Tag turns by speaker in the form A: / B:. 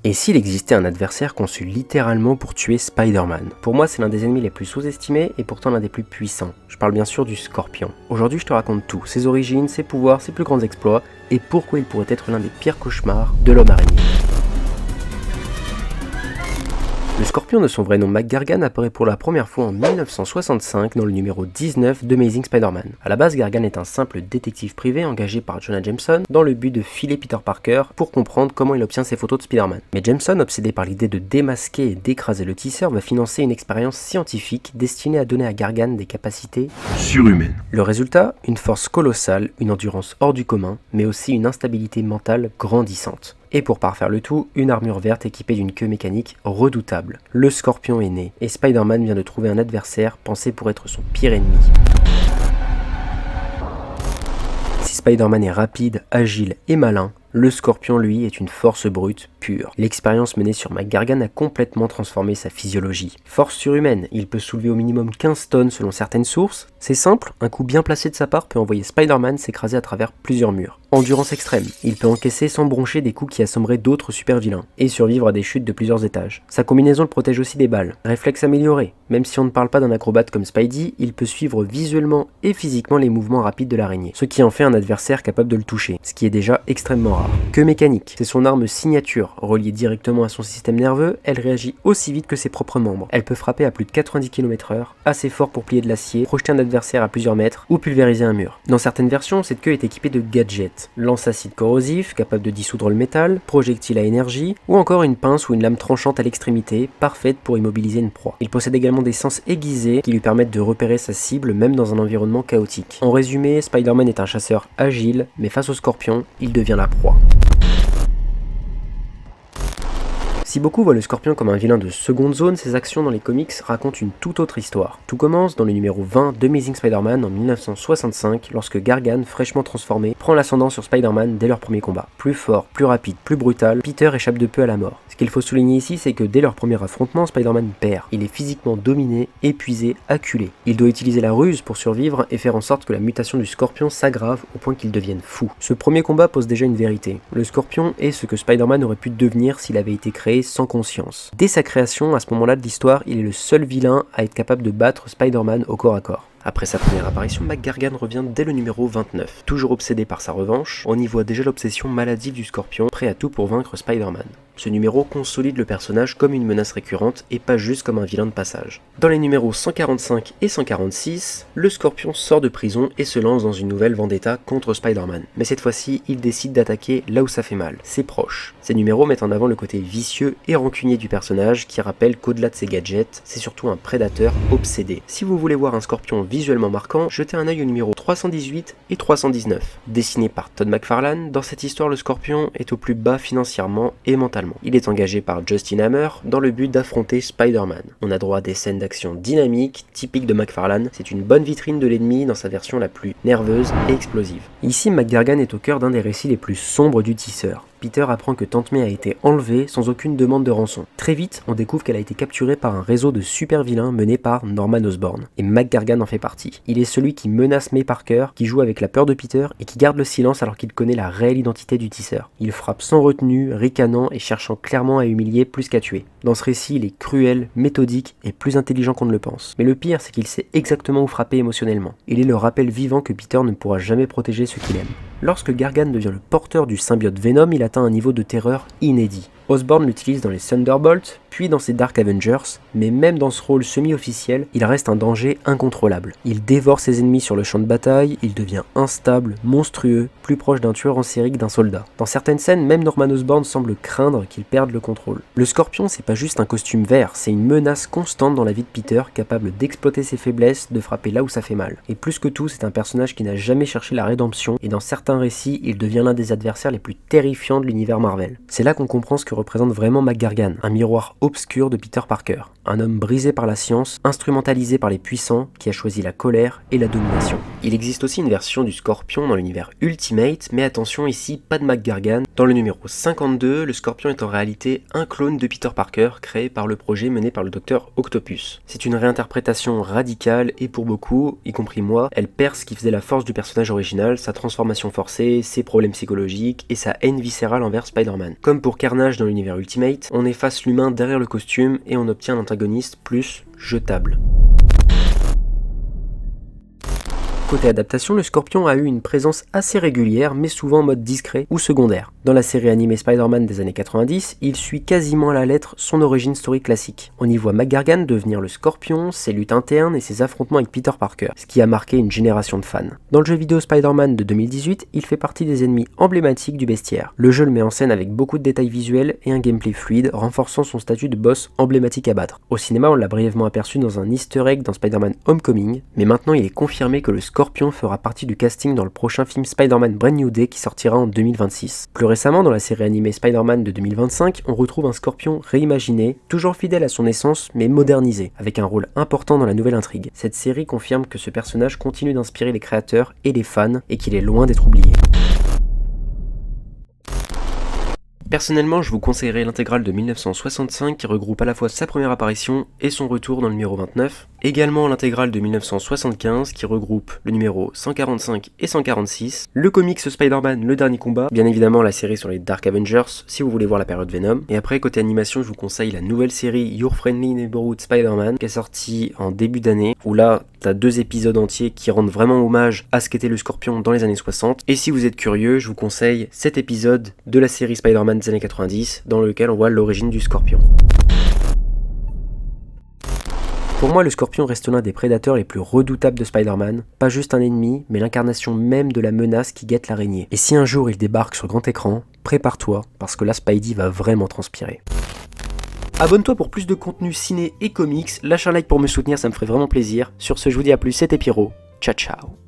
A: Et s'il existait un adversaire conçu littéralement pour tuer Spider-Man? Pour moi, c'est l'un des ennemis les plus sous-estimés et pourtant l'un des plus puissants. Je parle bien sûr du Scorpion. Aujourd'hui, je te raconte tout, ses origines, ses pouvoirs, ses plus grands exploits et pourquoi il pourrait être l'un des pires cauchemars de l'homme araignée. Le Scorpion de son vrai nom McGargan apparaît pour la première fois en 1965 dans le numéro 19 d'Amazing Spider-Man. A la base, Gargan est un simple détective privé engagé par Jonah Jameson dans le but de filer Peter Parker pour comprendre comment il obtient ses photos de Spider-Man. Mais Jameson, obsédé par l'idée de démasquer et d'écraser le tisseur, va financer une expérience scientifique destinée à donner à Gargan des capacités surhumaines. Le résultat, une force colossale, une endurance hors du commun, mais aussi une instabilité mentale grandissante. Et pour parfaire le tout, une armure verte équipée d'une queue mécanique redoutable. Le Scorpion est né, et Spider-Man vient de trouver un adversaire pensé pour être son pire ennemi. Si Spider-Man est rapide, agile et malin, le Scorpion, lui, est une force brute pure. L'expérience menée sur McGargan a complètement transformé sa physiologie. Force surhumaine, il peut soulever au minimum 15 tonnes selon certaines sources. C'est simple, un coup bien placé de sa part peut envoyer Spider-Man s'écraser à travers plusieurs murs. Endurance extrême, il peut encaisser sans broncher des coups qui assommeraient d'autres super vilains, et survivre à des chutes de plusieurs étages. Sa combinaison le protège aussi des balles. Réflexe amélioré, même si on ne parle pas d'un acrobate comme Spidey, il peut suivre visuellement et physiquement les mouvements rapides de l'araignée, ce qui en fait un adversaire capable de le toucher, ce qui est déjà extrêmement rare. Queue mécanique, c'est son arme signature, reliée directement à son système nerveux, elle réagit aussi vite que ses propres membres. Elle peut frapper à plus de 90 km/h, assez fort pour plier de l'acier, projeter un adversaire à plusieurs mètres ou pulvériser un mur. Dans certaines versions, cette queue est équipée de gadgets, lance-acide corrosif, capable de dissoudre le métal, projectile à énergie, ou encore une pince ou une lame tranchante à l'extrémité, parfaite pour immobiliser une proie. Il possède également des sens aiguisés qui lui permettent de repérer sa cible même dans un environnement chaotique. En résumé, Spider-Man est un chasseur agile, mais face au Scorpion, il devient la proie. Si beaucoup voient le Scorpion comme un vilain de seconde zone, ses actions dans les comics racontent une toute autre histoire. Tout commence dans le numéro 20 d'Amazing Spider-Man en 1965, lorsque Gargan, fraîchement transformé, prend l'ascendant sur Spider-Man dès leur premier combat. Plus fort, plus rapide, plus brutal, Peter échappe de peu à la mort. Ce qu'il faut souligner ici, c'est que dès leur premier affrontement, Spider-Man perd. Il est physiquement dominé, épuisé, acculé. Il doit utiliser la ruse pour survivre et faire en sorte que la mutation du Scorpion s'aggrave au point qu'il devienne fou. Ce premier combat pose déjà une vérité. Le Scorpion est ce que Spider-Man aurait pu devenir s'il avait été créé sans conscience. Dès sa création, à ce moment-là de l'histoire, il est le seul vilain à être capable de battre Spider-Man au corps à corps. Après sa première apparition, McGargan revient dès le numéro 29. Toujours obsédé par sa revanche, on y voit déjà l'obsession maladive du Scorpion, prêt à tout pour vaincre Spider-Man. Ce numéro consolide le personnage comme une menace récurrente et pas juste comme un vilain de passage. Dans les numéros 145 et 146, le Scorpion sort de prison et se lance dans une nouvelle vendetta contre Spider-Man. Mais cette fois-ci, il décide d'attaquer là où ça fait mal, ses proches. Ces numéros mettent en avant le côté vicieux et rancunier du personnage qui rappelle qu'au-delà de ses gadgets, c'est surtout un prédateur obsédé. Si vous voulez voir un Scorpion visuellement marquant, jetez un œil au numéro 318 et 319. Dessiné par Todd McFarlane, dans cette histoire le Scorpion est au plus bas financièrement et mentalement. Il est engagé par Justin Hammer dans le but d'affronter Spider-Man. On a droit à des scènes d'action dynamiques, typiques de McFarlane. C'est une bonne vitrine de l'ennemi dans sa version la plus nerveuse et explosive. Ici, McGargan est au cœur d'un des récits les plus sombres du tisseur. Peter apprend que Tante May a été enlevée sans aucune demande de rançon. Très vite, on découvre qu'elle a été capturée par un réseau de super vilains mené par Norman Osborn. Et McGargan en fait partie. Il est celui qui menace May Parker, qui joue avec la peur de Peter et qui garde le silence alors qu'il connaît la réelle identité du tisseur. Il frappe sans retenue, ricanant et cherchant clairement à humilier plus qu'à tuer. Dans ce récit, il est cruel, méthodique et plus intelligent qu'on ne le pense. Mais le pire, c'est qu'il sait exactement où frapper émotionnellement. Il est le rappel vivant que Peter ne pourra jamais protéger ceux qu'il aime. Lorsque Gargan devient le porteur du symbiote Venom, il atteint un niveau de terreur inédit. Osborn l'utilise dans les Thunderbolts, puis dans ses Dark Avengers, mais même dans ce rôle semi-officiel, il reste un danger incontrôlable. Il dévore ses ennemis sur le champ de bataille, il devient instable, monstrueux, plus proche d'un tueur en série que d'un soldat. Dans certaines scènes, même Norman Osborn semble craindre qu'il perde le contrôle. Le Scorpion, c'est pas juste un costume vert, c'est une menace constante dans la vie de Peter, capable d'exploiter ses faiblesses, de frapper là où ça fait mal. Et plus que tout, c'est un personnage qui n'a jamais cherché la rédemption, et dans certains récits, il devient l'un des adversaires les plus terrifiants de l'univers Marvel. C'est là qu'on comprend ce que représente vraiment McGargan, un miroir obscur de Peter Parker, un homme brisé par la science, instrumentalisé par les puissants, qui a choisi la colère et la domination. Il existe aussi une version du Scorpion dans l'univers Ultimate, mais attention ici, pas de McGargan. Dans le numéro 52, le Scorpion est en réalité un clone de Peter Parker créé par le projet mené par le Docteur Octopus. C'est une réinterprétation radicale et pour beaucoup, y compris moi, elle perd ce qui faisait la force du personnage original, sa transformation forcée, ses problèmes psychologiques et sa haine viscérale envers Spider-Man. Comme pour Carnage dans l'univers Ultimate, on efface l'humain derrière le costume et on obtient un antagoniste plus jetable. Côté adaptation, le Scorpion a eu une présence assez régulière, mais souvent en mode discret ou secondaire. Dans la série animée Spider-Man des années 90, il suit quasiment à la lettre son origin story classique. On y voit McGargan devenir le Scorpion, ses luttes internes et ses affrontements avec Peter Parker, ce qui a marqué une génération de fans. Dans le jeu vidéo Spider-Man de 2018, il fait partie des ennemis emblématiques du bestiaire. Le jeu le met en scène avec beaucoup de détails visuels et un gameplay fluide, renforçant son statut de boss emblématique à battre. Au cinéma, on l'a brièvement aperçu dans un easter egg dans Spider-Man Homecoming, mais maintenant il est confirmé que le Scorpion fera partie du casting dans le prochain film Spider-Man Brand New Day qui sortira en 2026. Plus récemment, dans la série animée Spider-Man de 2025, on retrouve un Scorpion réimaginé, toujours fidèle à son essence mais modernisé, avec un rôle important dans la nouvelle intrigue. Cette série confirme que ce personnage continue d'inspirer les créateurs et les fans et qu'il est loin d'être oublié. Personnellement, je vous conseillerais l'intégrale de 1965 qui regroupe à la fois sa première apparition et son retour dans le numéro 29, également l'intégrale de 1975 qui regroupe le numéro 145 et 146, le comics Spider-Man Le Dernier Combat, bien évidemment la série sur les Dark Avengers si vous voulez voir la période Venom, et après côté animation je vous conseille la nouvelle série Your Friendly Neighborhood Spider-Man qui est sortie en début d'année, où là t'as 2 épisodes entiers qui rendent vraiment hommage à ce qu'était le Scorpion dans les années 60, et si vous êtes curieux, je vous conseille cet épisode de la série Spider-Man des années 90 dans lequel on voit l'origine du Scorpion. Pour moi, le Scorpion reste l'un des prédateurs les plus redoutables de Spider-Man, pas juste un ennemi, mais l'incarnation même de la menace qui guette l'araignée. Et si un jour il débarque sur grand écran, prépare-toi, parce que là Spidey va vraiment transpirer. Abonne-toi pour plus de contenu ciné et comics, lâche un like pour me soutenir, ça me ferait vraiment plaisir. Sur ce, je vous dis à plus, c'était Pyro, ciao ciao.